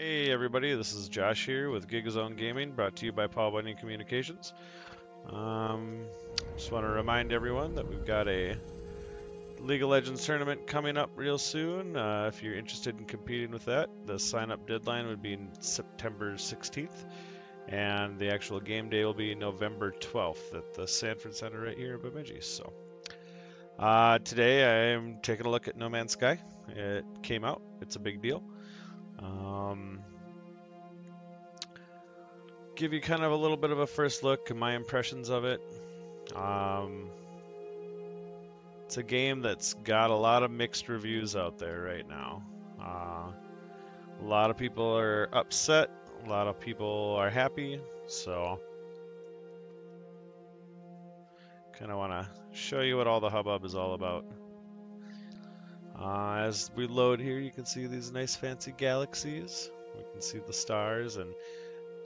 Hey everybody, this is Josh here with GigaZone Gaming, brought to you by Paul Bunyan Communications. Just want to remind everyone that we've got a League of Legends tournament coming up real soon. If you're interested in competing with that, the sign-up deadline would be September 16th, and the actual game day will be November 12th at the Sanford Center right here in Bemidji. So today I'm taking a look at No Man's Sky. It came out. It's a big deal. Give you kind of a little bit of a first look and my impressions of it. It's a game that's got a lot of mixed reviews out there right now. A lot of people are upset, a lot of people are happy, so kind of want to show you what all the hubbub is all about. As we load here, you can see these nice fancy galaxies. We can see the stars and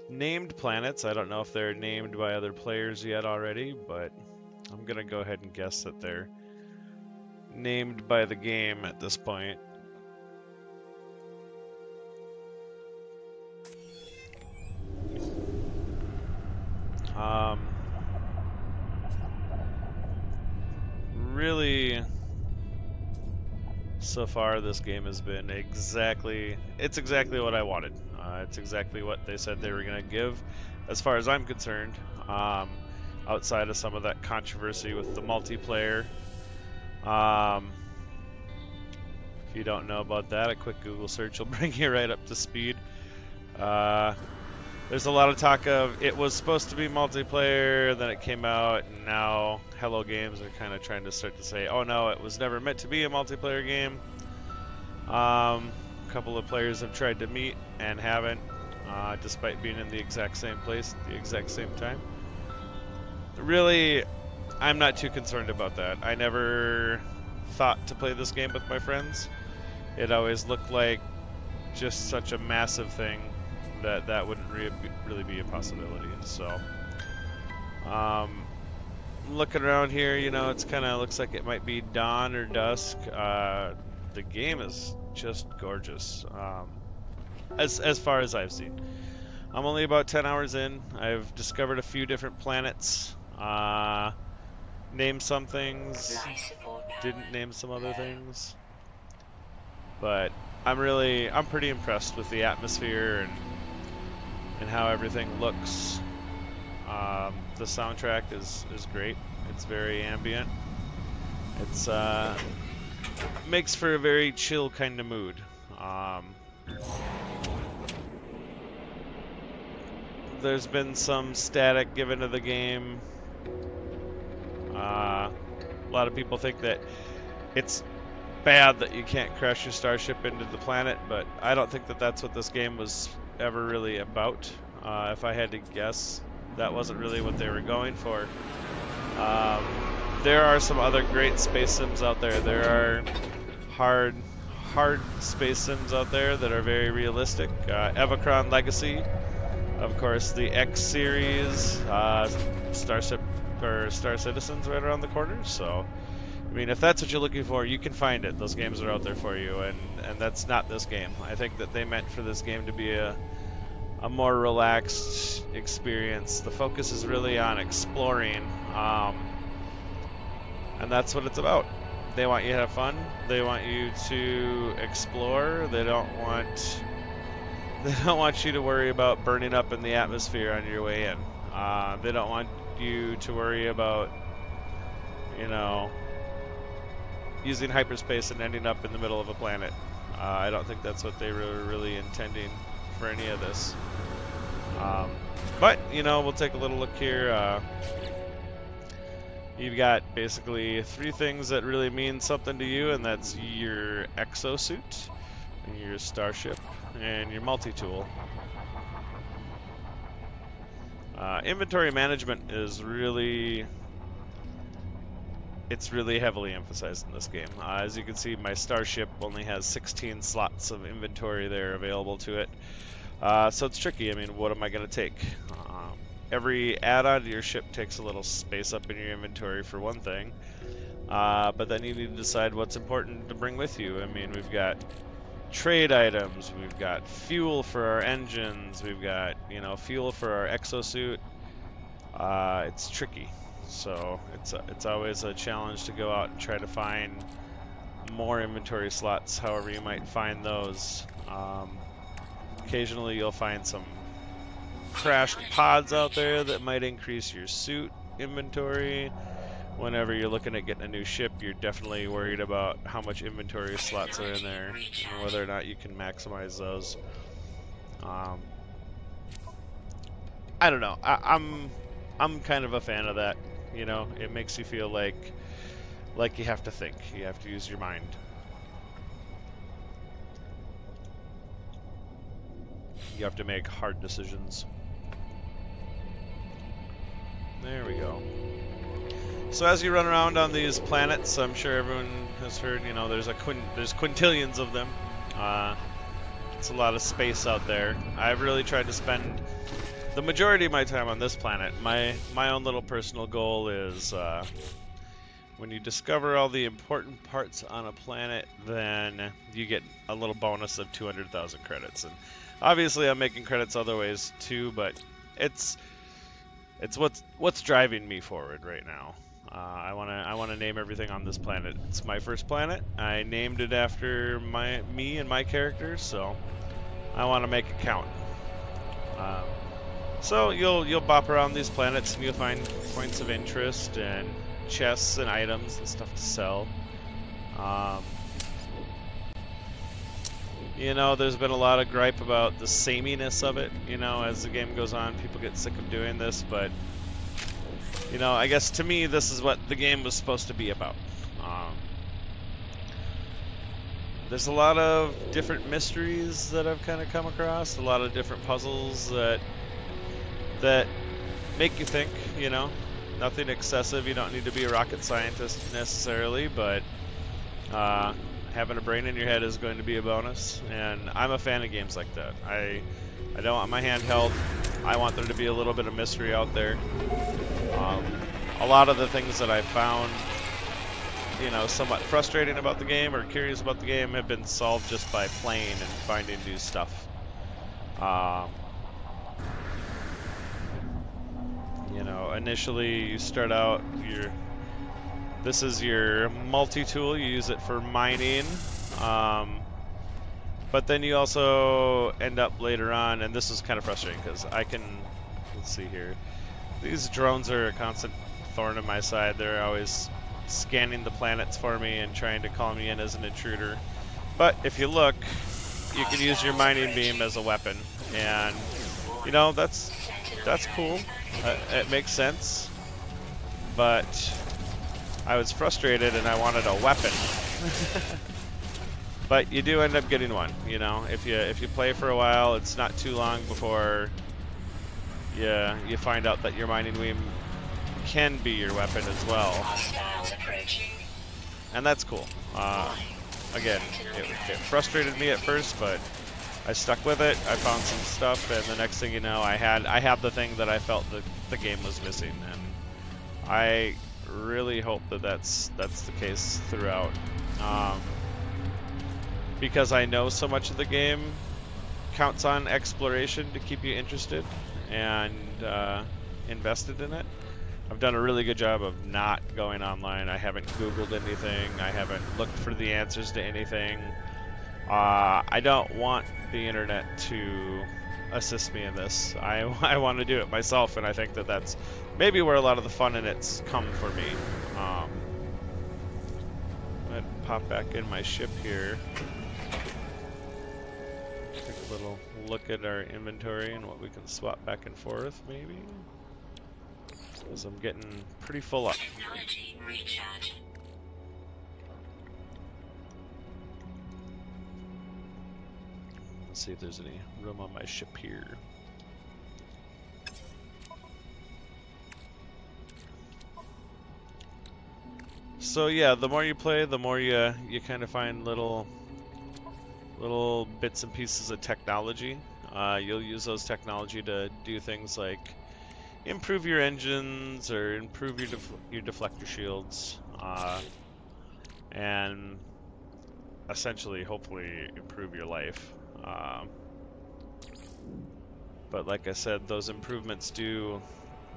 named planets. I don't know if they're named by other players yet already, but I'm gonna go ahead and guess that they're named by the game at this point. Really, so far this game has been exactly what I wanted. It's exactly what they said they were going to give, as far as I'm concerned, outside of some of that controversy with the multiplayer. If you don't know about that, a quick Google search will bring you right up to speed. There's a lot of talk of it was supposed to be multiplayer, then it came out, and now Hello Games are kind of trying to start to say, oh no, it was never meant to be a multiplayer game. A couple of players have tried to meet and haven't, despite being in the exact same place at the exact same time. Really, I'm not too concerned about that. I never thought to play this game with my friends. It always looked like just such a massive thing that wouldn't really be a possibility. So, looking around here, you know, it's kind of looks like it might be dawn or dusk. The game is just gorgeous, as far as I've seen. I'm only about 10 hours in. I've discovered a few different planets, named some things, didn't name some other things, but I'm pretty impressed with the atmosphere and how everything looks. The soundtrack is great. It's very ambient. It's makes for a very chill kind of mood. There's been some static given to the game. A lot of people think that it's bad that you can't crash your starship into the planet, but I don't think that that's what this game was ever really about. If I had to guess, that wasn't really what they were going for. There are some other great space sims out there. There are hard space sims out there that are very realistic. Evacron Legacy, of course, the X series, Starship or Star Citizen's right around the corner. So, I mean, if that's what you're looking for, you can find it. Those games are out there for you, and that's not this game. I think that they meant for this game to be a more relaxed experience. The focus is really on exploring, and that's what it's about. They want you to have fun. They want you to explore. They don't want you to worry about burning up in the atmosphere on your way in. They don't want you to worry about, you know, using hyperspace and ending up in the middle of a planet. I don't think that's what they were really intending for any of this. But, you know, we'll take a little look here. You've got basically three things that really mean something to you, and that's your exosuit, your starship, and your multi-tool. Inventory management is really heavily emphasized in this game. As you can see, my starship only has 16 slots of inventory there available to it. So it's tricky. I mean, what am I going to take? Every add-on to your ship takes a little space up in your inventory for one thing. But then you need to decide what's important to bring with you. I mean, we've got trade items, we've got fuel for our engines, we've got, you know, fuel for our exosuit. It's tricky, so it's always a challenge to go out and try to find more inventory slots, however you might find those. Occasionally you'll find some crashed pods out there that might increase your suit inventory. Whenever you're looking at getting a new ship, you're definitely worried about how much inventory slots are in there and whether or not you can maximize those. I don't know. I'm kind of a fan of that. You know, it makes you feel like you have to think. You have to use your mind. You have to make hard decisions. There we go. So as you run around on these planets, I'm sure everyone has heard, you know, there's quintillions of them. It's a lot of space out there. I've really tried to spend the majority of my time on this planet. My own little personal goal is when you discover all the important parts on a planet, then you get a little bonus of 200,000 credits. And obviously I'm making credits other ways too, but it's what's driving me forward right now. I wanna name everything on this planet. It's my first planet. I named it after me and my characters, so I want to make it count. So you'll bop around these planets and you'll find points of interest and chests and items and stuff to sell. You know, there's been a lot of gripe about the sameness of it. You know, as the game goes on, people get sick of doing this, but you know, I guess to me, this is what the game was supposed to be about. There's a lot of different mysteries that I've kind of come across, a lot of different puzzles that make you think, you know. Nothing excessive, you don't need to be a rocket scientist necessarily, but having a brain in your head is going to be a bonus, and I'm a fan of games like that. I don't want my hand held. I want there to be a little bit of mystery out there. A lot of the things that I found, you know, somewhat frustrating about the game or curious about the game have been solved just by playing and finding new stuff. You know, initially you start out, this is your multi-tool, you use it for mining, but then you also end up later on, and this is kind of frustrating because let's see here, these drones are a constant thorn in my side. They're always scanning the planets for me and trying to call me in as an intruder. But if you look, you can use your mining beam as a weapon, and you know, that's cool. It makes sense, but I was frustrated and I wanted a weapon. But you do end up getting one, you know. If you play for a while, it's not too long before you find out that your mining beam can be your weapon as well. And that's cool. Again, it frustrated me at first, but I stuck with it. I found some stuff, and the next thing you know, I had the thing that I felt that the game was missing, and I really hope that that's the case throughout. Because I know so much of the game counts on exploration to keep you interested and invested in it. I've done a really good job of not going online. I haven't Googled anything. I haven't looked for the answers to anything. I don't want the internet to assist me in this. I want to do it myself, and I think that that's maybe where a lot of the fun in it's come for me. I'd pop back in my ship here. Take a little look at our inventory and what we can swap back and forth, maybe. Because I'm getting pretty full up. Let's see if there's any room on my ship here. So yeah, the more you play, the more you kind of find little bits and pieces of technology. You'll use those technology to do things like improve your engines or improve your deflector shields, and essentially, hopefully, improve your life. But like I said, those improvements do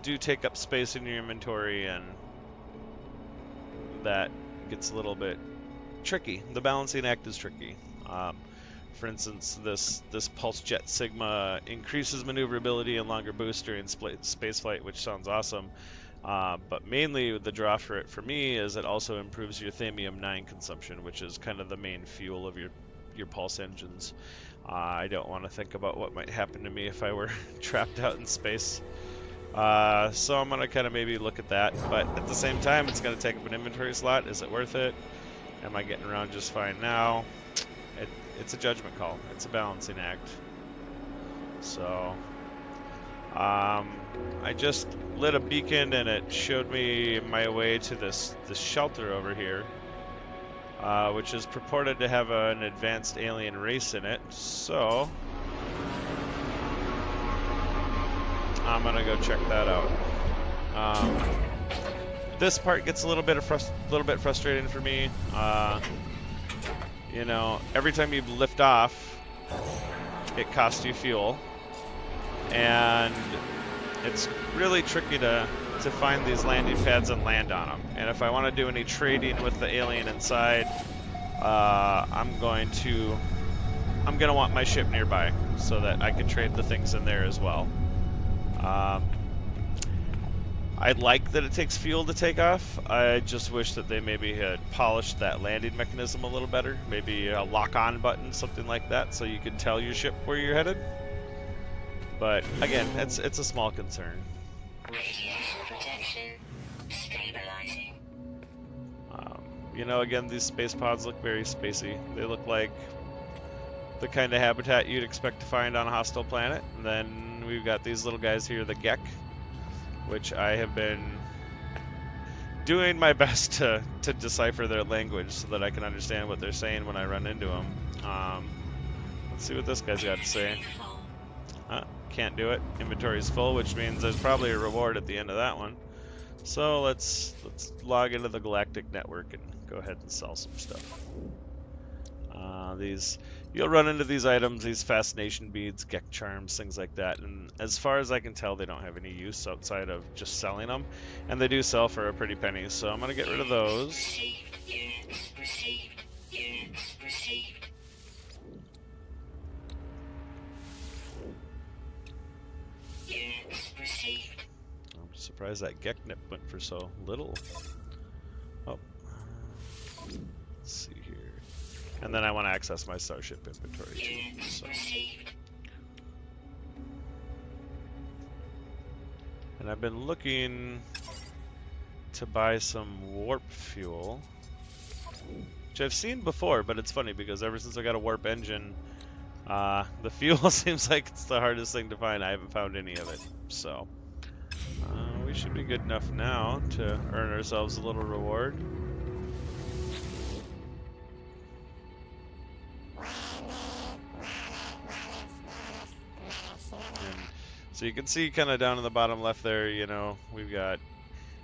take up space in your inventory, and that gets a little bit tricky. The balancing act is tricky. For instance, this Pulse Jet Sigma increases maneuverability and longer boost during spaceflight, which sounds awesome. But mainly the draw for it for me is it also improves your Thamium-9 consumption, which is kind of the main fuel of your pulse engines. I don't want to think about what might happen to me if I were trapped out in space. So I'm going to kind of maybe look at that, but at the same time, it's going to take up an inventory slot. Is it worth it? Am I getting around just fine now? It's a judgment call. It's a balancing act. So, I just lit a beacon and it showed me my way to this shelter over here, which is purported to have an advanced alien race in it. So, I'm gonna go check that out. This part gets a little bit frustrating for me. You know, every time you lift off, it costs you fuel, and it's really tricky to find these landing pads and land on them. And if I want to do any trading with the alien inside, I'm gonna want my ship nearby so that I can trade the things in there as well. I like that it takes fuel to take off. I just wish that they maybe had polished that landing mechanism a little better. Maybe a lock-on button, something like that, so you can tell your ship where you're headed. But again, it's a small concern. Radiation protection stabilizing. You know, again, these space pods look very spacey. They look like the kind of habitat you'd expect to find on a hostile planet. And then we've got these little guys here, the Gek, which I have been doing my best to decipher their language so that I can understand what they're saying when I run into them. Let's see what this guy's got to say. Can't do it. Inventory's full, which means there's probably a reward at the end of that one. So let's log into the Galactic Network and go ahead and sell some stuff. You'll run into these items, these fascination beads, Gek charms, things like that, and as far as I can tell, they don't have any use outside of just selling them, and they do sell for a pretty penny, so I'm gonna get rid of those. I'm surprised that Gek nip went for so little. Oh, let's see here. And then I want to access my Starship inventory too. So. And I've been looking to buy some warp fuel, which I've seen before, but it's funny because ever since I got a warp engine, the fuel seems like it's the hardest thing to find. I haven't found any of it. So we should be good enough now to earn ourselves a little reward. So you can see kind of down in the bottom left there, you know, we've got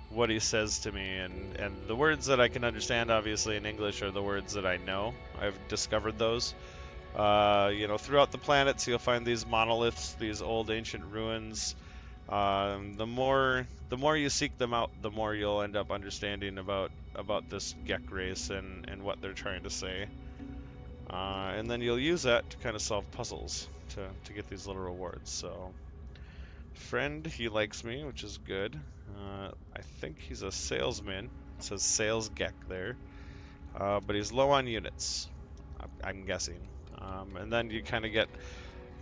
what he says to me, and the words that I can understand obviously in English are the words that I know. I've discovered those. You know, throughout the planets you'll find these monoliths, these old ancient ruins. The more you seek them out, the more you'll end up understanding about this Gek race and what they're trying to say. And then you'll use that to kind of solve puzzles to get these little rewards. So friend, he likes me, which is good. I think he's a salesman. It says sales Gek there. But he's low on units, I'm guessing. And then you kind of get,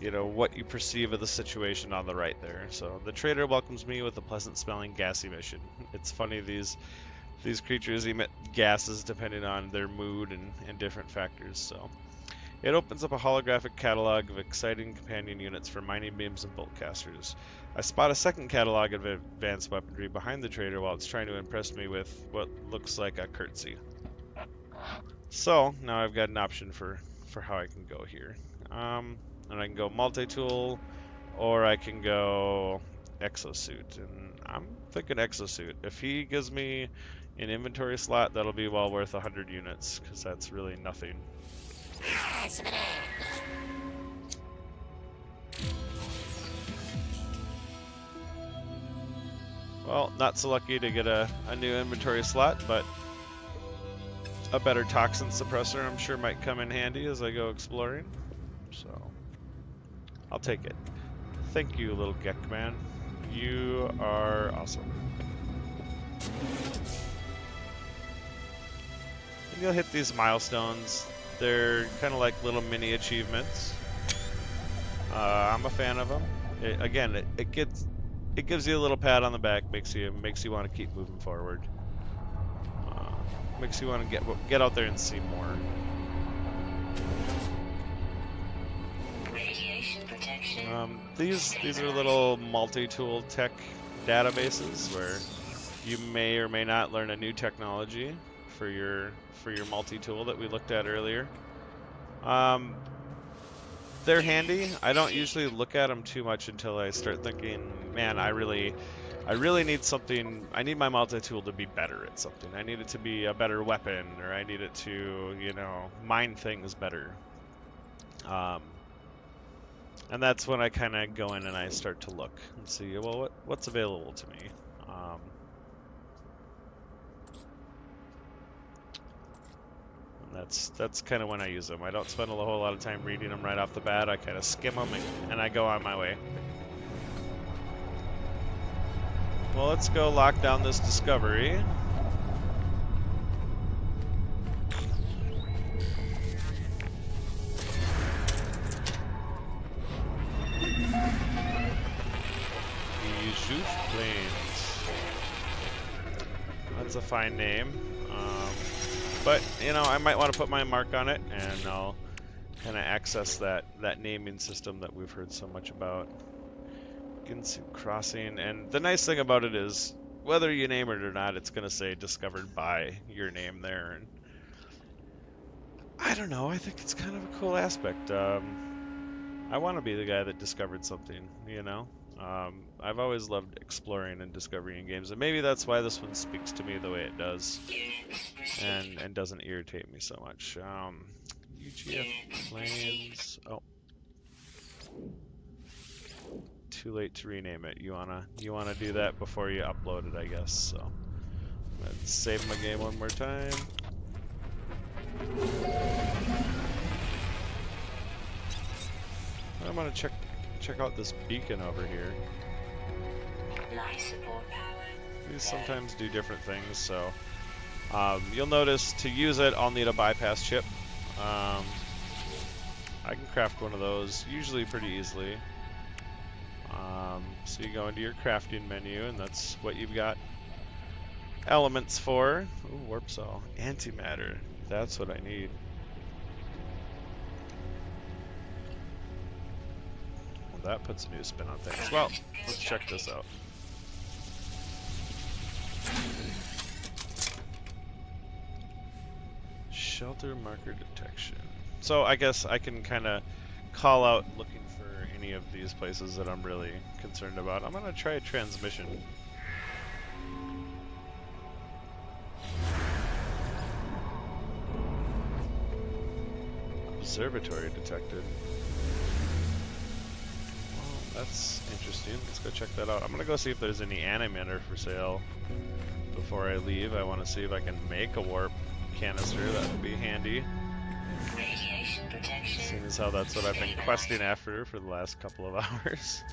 you know, what you perceive of the situation on the right there. So the trader welcomes me with a pleasant smelling gas emission. It's funny, these creatures emit gases depending on their mood and different factors. So it opens up a holographic catalog of exciting companion units for mining beams and bolt casters. I spot a second catalog of advanced weaponry behind the trader while it's trying to impress me with what looks like a curtsy. So now I've got an option for how I can go here. And I can go multi-tool, or I can go exosuit. And I'm thinking exosuit. If he gives me, in inventory slot, that'll be well worth 100 units, because that's really nothing. Well, not so lucky to get a new inventory slot, but a better toxin suppressor I'm sure might come in handy as I go exploring. So, I'll take it. Thank you, little Gek man. You are awesome. And you'll hit these milestones. They're kind of like little mini achievements. I'm a fan of them. It gives you a little pat on the back, makes you want to keep moving forward. Makes you want to get out there and see more. Radiation protection. These are little multi-tool tech databases where you may or may not learn a new technology for your multi-tool that we looked at earlier. They're handy. I don't usually look at them too much until I start thinking, man, I really need something. I need my multi-tool to be better at something. I need it to be a better weapon, or I need it to, you know, mine things better. And that's when I kind of go in and I start to look and see, well, what's available to me. And that's kind of when I use them. I don't spend a whole lot of time reading them right off the bat. I kind of skim them and I go on my way. Well, let's go lock down this discovery. The Jouf Plains. That's a fine name. But, you know, I might want to put my mark on it, and I'll kind of access that naming system that we've heard so much about. Ginsu Crossing, and the nice thing about it is, whether you name it or not, it's going to say discovered by your name there. And I don't know, I think it's kind of a cool aspect. I want to be the guy that discovered something, you know? I've always loved exploring and discovering in games, and maybe that's why this one speaks to me the way it does, and doesn't irritate me so much. UGF Plains. Oh. Too late to rename it. You wanna do that before you upload it, I guess. So let's save my game one more time. I'm gonna check out this beacon over here. Life support power. These sometimes do different things, so you'll notice to use it, I'll need a bypass chip. I can craft one of those usually pretty easily. So you go into your crafting menu, and that's what you've got elements for. Ooh, warp cell, antimatter. That's what I need. Well, that puts a new spin on things. Well, let's check this out. Shelter marker detection. So I guess I can kind of call out looking for any of these places that I'm really concerned about. I'm gonna try transmission. Observatory detected. Well, that's interesting. Let's go check that out. I'm gonna go see if there's any animator for sale before I leave. I want to see if I can make a warp canister. That would be handy. Radiation protection. Seeing as how that's what I've been questing after for the last couple of hours.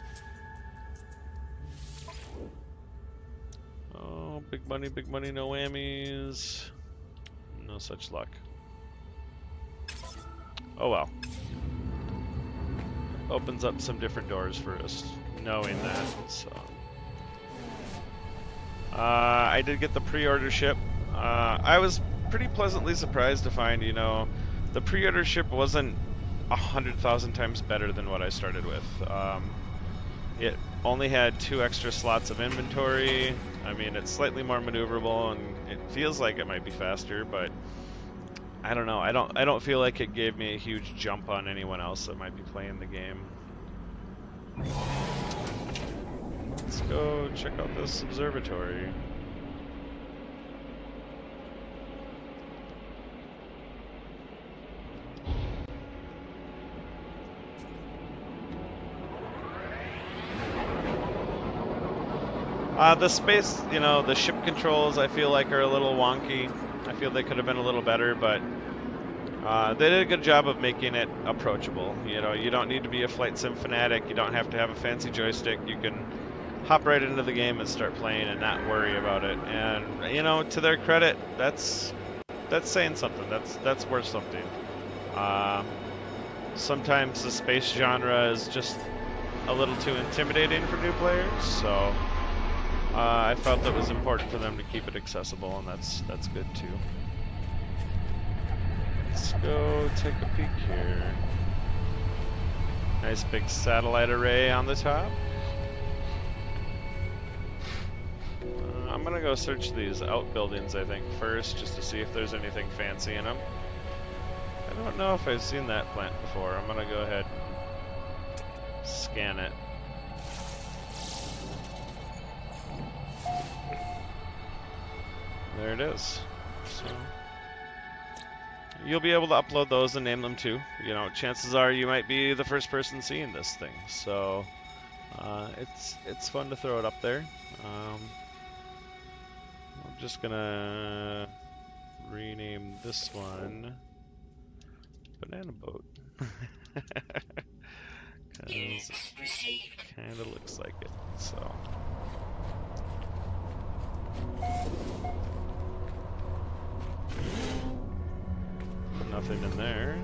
Oh, big money, no whammies. No such luck. Oh well. Opens up some different doors for us, knowing that, so. I did get the pre-order ship. I was pretty pleasantly surprised to find, you know, the pre-order ship wasn't 100,000 times better than what I started with. It only had 2 extra slots of inventory. I mean, it's slightly more maneuverable, and it feels like it might be faster, but I don't know. I don't feel like it gave me a huge jump on anyone else that might be playing the game. Let's go check out this observatory. The space, you know, the ship controls I feel like are a little wonky. I feel they could have been a little better, but they did a good job of making it approachable. You know, you don't need to be a flight sim fanatic. You don't have to have a fancy joystick. You can hop right into the game and start playing and not worry about it. And you know, to their credit, that's saying something. That's worth something. Sometimes the space genre is just a little too intimidating for new players, so I felt it was important for them to keep it accessible, and that's good too. Let's go take a peek here. Nice big satellite array on the top. I'm gonna go search these outbuildings, I think, first, just to see if there's anything fancy in them. I don't know if I've seen that plant before. I'm gonna go ahead and scan it. There it is. So you'll be able to upload those and name them too. You know, chances are you might be the first person seeing this thing. So it's fun to throw it up there. I'm just gonna rename this one Banana Boat. Because it kind of looks like it. So. Nothing in there.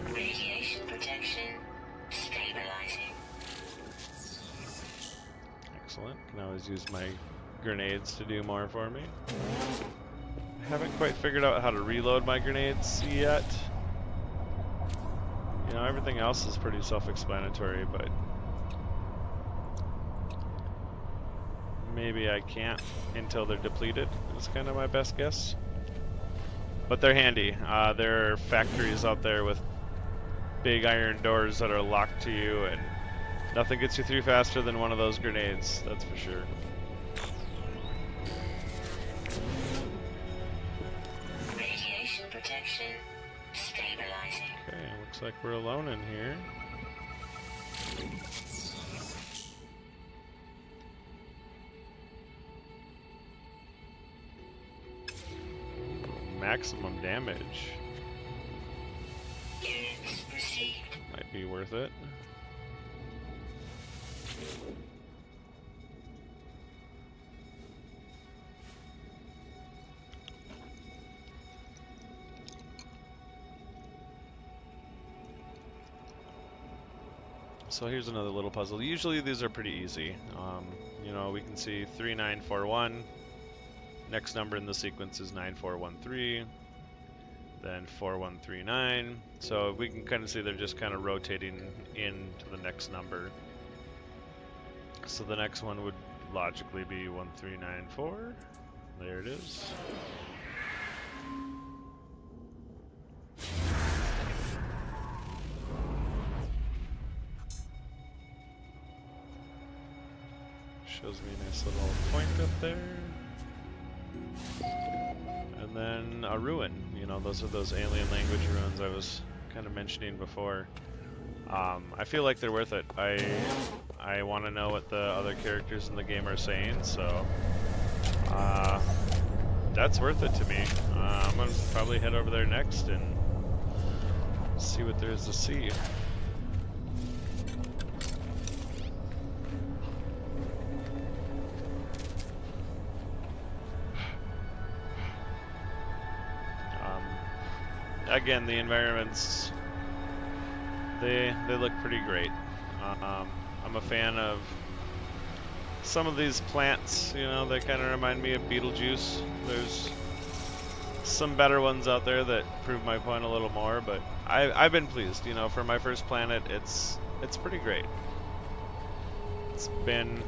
Radiation protection stabilizing. Excellent. Can always use my grenades to do more for me. I haven't quite figured out how to reload my grenades yet. You know, everything else is pretty self-explanatory, but maybe I can't until they're depleted. That's kind of my best guess. But they're handy. There are factories out there with big iron doors that are locked to you, and nothing gets you through faster than one of those grenades, that's for sure. Radiation protection stabilizing. Okay, looks like we're alone in here. Maximum damage. Units received. Might be worth it. So here's another little puzzle. Usually these are pretty easy. You know, we can see 3941. Next number in the sequence is 9413. Then 4139. So we can kind of see they're just kind of rotating into the next number. So the next one would logically be 1394. There it is. Shows me a nice little point up there. And then a ruin. You know, those are those alien language ruins I was kind of mentioning before. I feel like they're worth it. I want to know what the other characters in the game are saying, so that's worth it to me. I'm gonna probably head over there next and see what there is to see. Again, the environments, they look pretty great. I'm a fan of some of these plants, you know, they kind of remind me of Beetlejuice. There's some better ones out there that prove my point a little more, but I've been pleased, you know, for my first planet. It's pretty great. It's been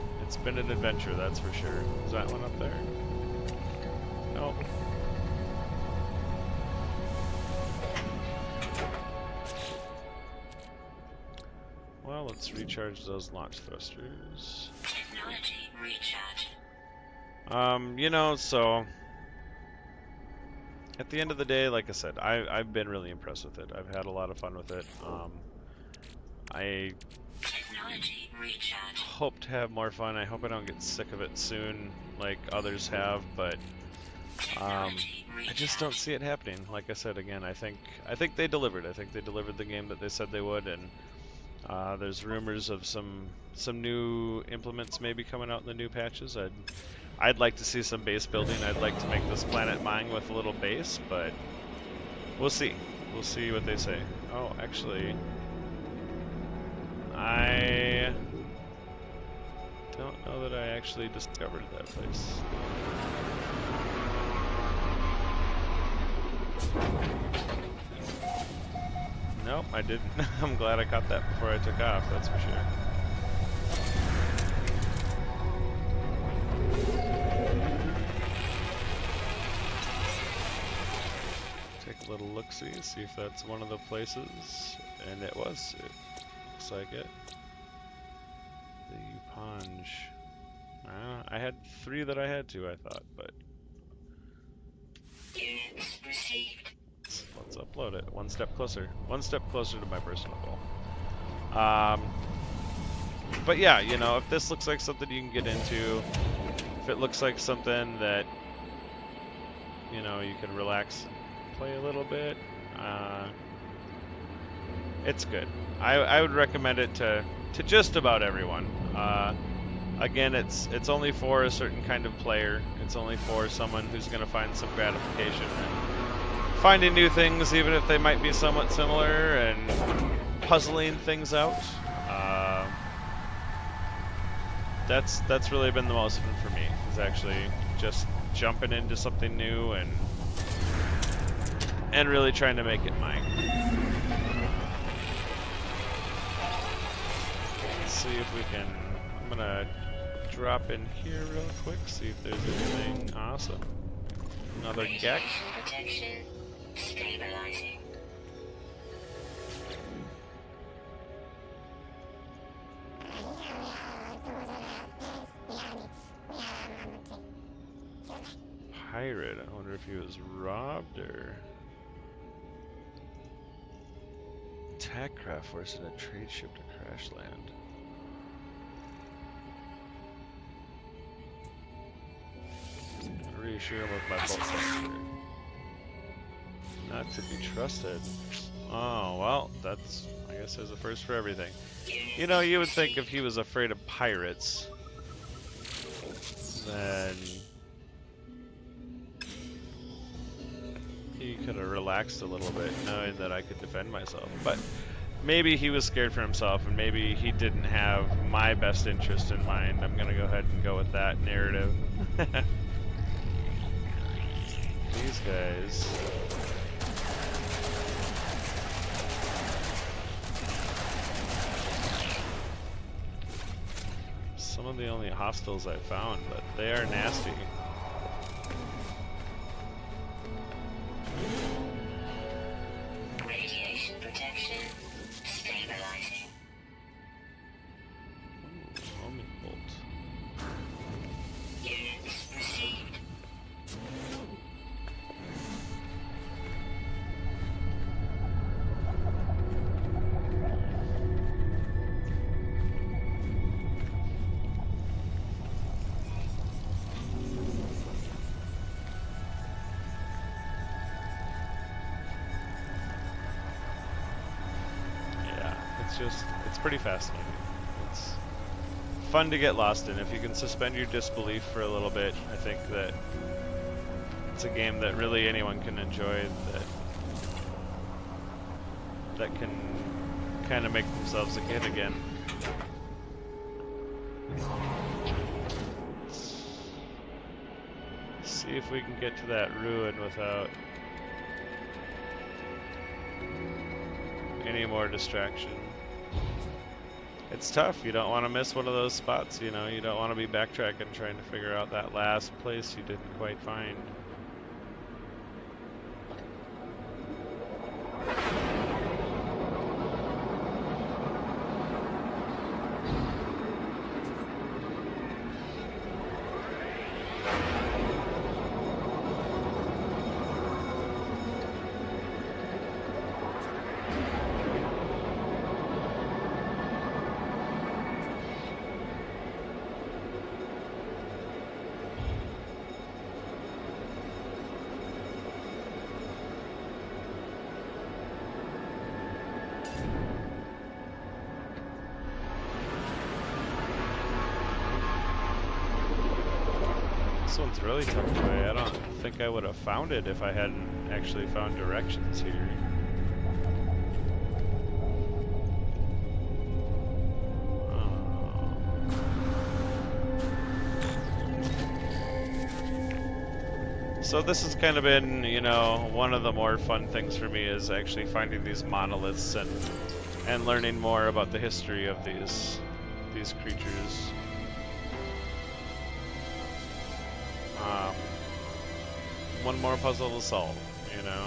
an adventure, that's for sure. Is that one up there? Nope. Well, let's recharge those launch thrusters. Technology recharge. You know, so at the end of the day, like I said, I've been really impressed with it. I've had a lot of fun with it. I Technology recharge. hope to have more fun. I hope I don't get sick of it soon like others have, but Technology I just don't see it happening. Like I said again, I think they delivered. I think they delivered the game that they said they would, and there's rumors of some new implements maybe coming out in the new patches. I'd like to see some base building. I'd like to make this planet mine with a little base, but we'll see. We'll see what they say. Oh, actually, I don't know that I actually discovered that place. Nope, I didn't. I'm glad I caught that before I took off, that's for sure. Take a little look-see, see if that's one of the places. And it was. It looks like it. The Upange. I had 3 that I had to, I thought, but Units received. let's upload it. One step closer. One step closer to my personal goal. But yeah, you know, if this looks like something you can get into, if it looks like something that, you know, you can relax and play a little bit, it's good. I would recommend it to just about everyone. Again, it's only for a certain kind of player. It's only for someone who's going to find some gratification in finding new things, even if they might be somewhat similar, and puzzling things out. That's really been the most fun for me, is actually just jumping into something new and really trying to make it mine. Let's see if we can. I'm gonna drop in here real quick, see if there's anything awesome. Another Gek. Radiation protection. Stabilizing. Pirate. I wonder if he was robbed or. Attack craft forcing a trade ship to crash land. Reassure him with my bolt thruster. Not to be trusted. Oh, well, that's, I guess there's a first for everything. You know, you would think if he was afraid of pirates, then he could have relaxed a little bit, knowing that I could defend myself. But maybe he was scared for himself, and maybe he didn't have my best interest in mind. I'm gonna go ahead and go with that narrative. These guys. Some of the only hostiles I found, but they are nasty. Radiation protection. Stabilizing. Ooh, homing bolt. Units received. It's pretty fascinating. It's fun to get lost in. If you can suspend your disbelief for a little bit, I think that it's a game that really anyone can enjoy, that can kind of make themselves a kid again. See if we can get to that ruin without any more distraction. It's tough. You don't want to miss one of those spots, you know. You don't want to be backtracking trying to figure out that last place you didn't quite find. This one's really tucked away. I don't think I would have found it if I hadn't actually found directions here. So this has kind of been, you know, one of the more fun things for me is actually finding these monoliths and learning more about the history of these creatures. One more puzzle to solve, you know.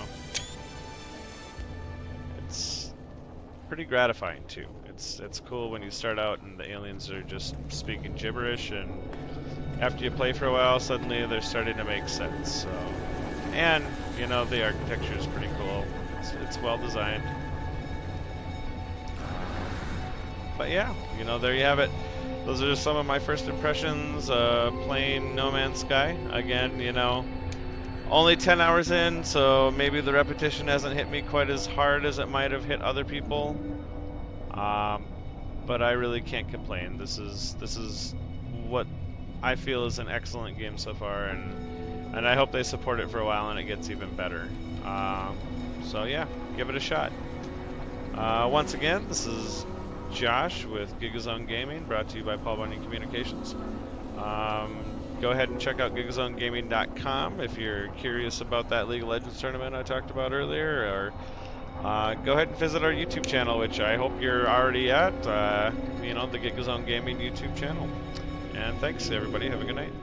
It's pretty gratifying too. It's cool when you start out and the aliens are just speaking gibberish, and after you play for a while, suddenly they're starting to make sense. So, and you know, the architecture is pretty cool. It's well designed. But yeah, you know, there you have it. Those are some of my first impressions playing No Man's Sky. Again, you know, only 10 hours in, so maybe the repetition hasn't hit me quite as hard as it might have hit other people. But I really can't complain. This is what I feel is an excellent game so far, and I hope they support it for a while and it gets even better. So yeah, give it a shot. Once again, this is Josh with GigaZone Gaming, brought to you by Paul Bunyan Communications. Go ahead and check out gigazonegaming.com if you're curious about that League of Legends tournament I talked about earlier, or go ahead and visit our YouTube channel, which I hope you're already at, you know, the GigaZone Gaming YouTube channel. And thanks, everybody. Have a good night.